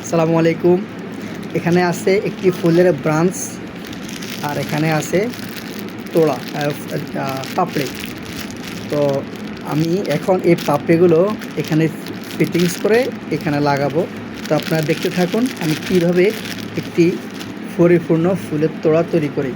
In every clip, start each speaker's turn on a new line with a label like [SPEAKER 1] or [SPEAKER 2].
[SPEAKER 1] আসসালামু আলাইকুম। এখানে আছে একটি ফুলের ব্রাঞ্চ, আর এখানে আছে তোড়া পাপড়ি। তো আমি এখন এই পাপড়িগুলো এখানে ফিটিংস করে এখানে লাগাবো। তো আপনারা দেখতে থাকুন আমি কিভাবে একটি পরিপূর্ণ ফুলের তোড়া তৈরি করি।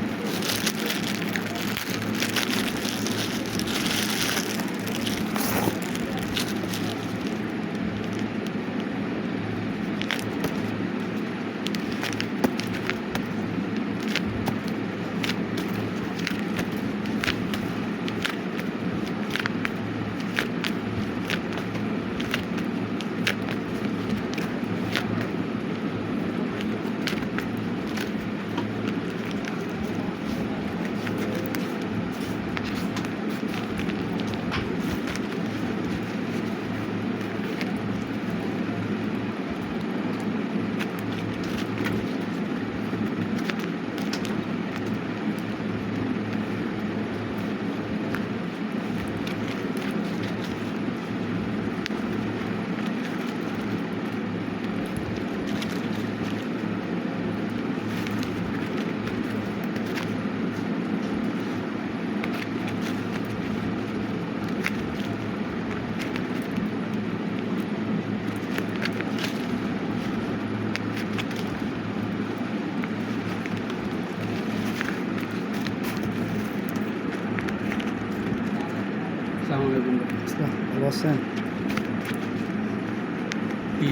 [SPEAKER 1] ভালো আছেন?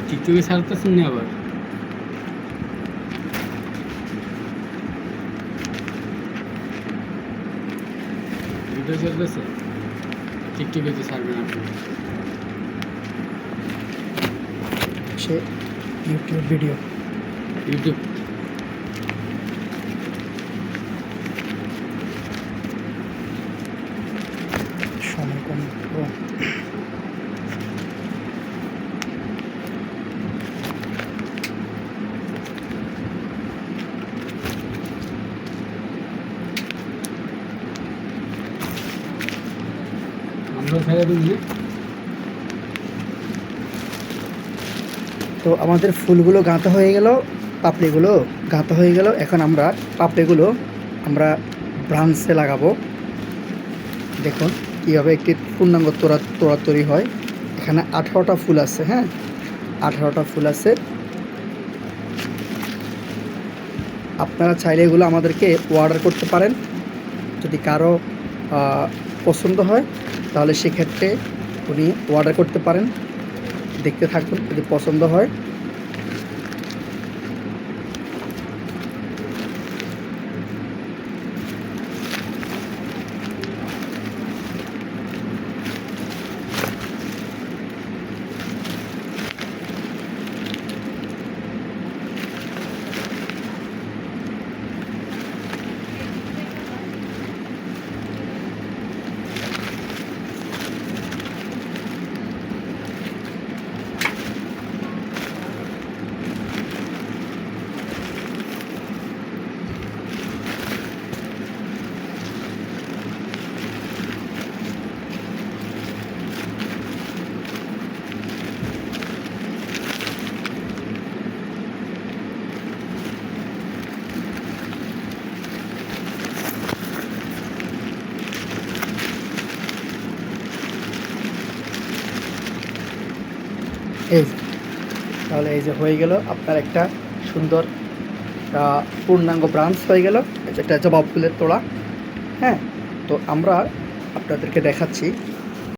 [SPEAKER 2] টিকটকে ছাড়তেছেন না আবার? ভিডিও চলতেছে, টিকটকে তো ছাড়বেন আপনি।
[SPEAKER 1] সে ইউটিউব ভিডিও,
[SPEAKER 2] ইউটিউব
[SPEAKER 1] সময় কম।
[SPEAKER 2] আমরা ছেড়ে দিন।
[SPEAKER 1] তো আমাদের ফুলগুলো গাঁথা হয়ে গেল, পাপড়িগুলো গাঁথা হয়ে গেল। এখন আমরা পাপড়িগুলো আমরা ব্রাঞ্চে লাগাবো। দেখুন কীভাবে একটি পূর্ণাঙ্গ তোড়া তৈরি হয়। এখানে 18টা ফুল আছে। হ্যাঁ, 18টা ফুল আছে। আপনারা চাইলে এগুলো আমাদেরকে অর্ডার করতে পারেন। যদি কারো পছন্দ হয় তাহলে সেক্ষেত্রে উনি অর্ডার করতে পারেন। দেখতে থাকুন, যদি পছন্দ হয়। এই তাহলে এই যে হয়ে গেল আপনার একটা সুন্দর পূর্ণাঙ্গ ব্রাঞ্চ হয়ে গেল। এটা জবা ফুলের তোড়া। হ্যাঁ, তো আমরা আপনাদেরকে দেখাচ্ছি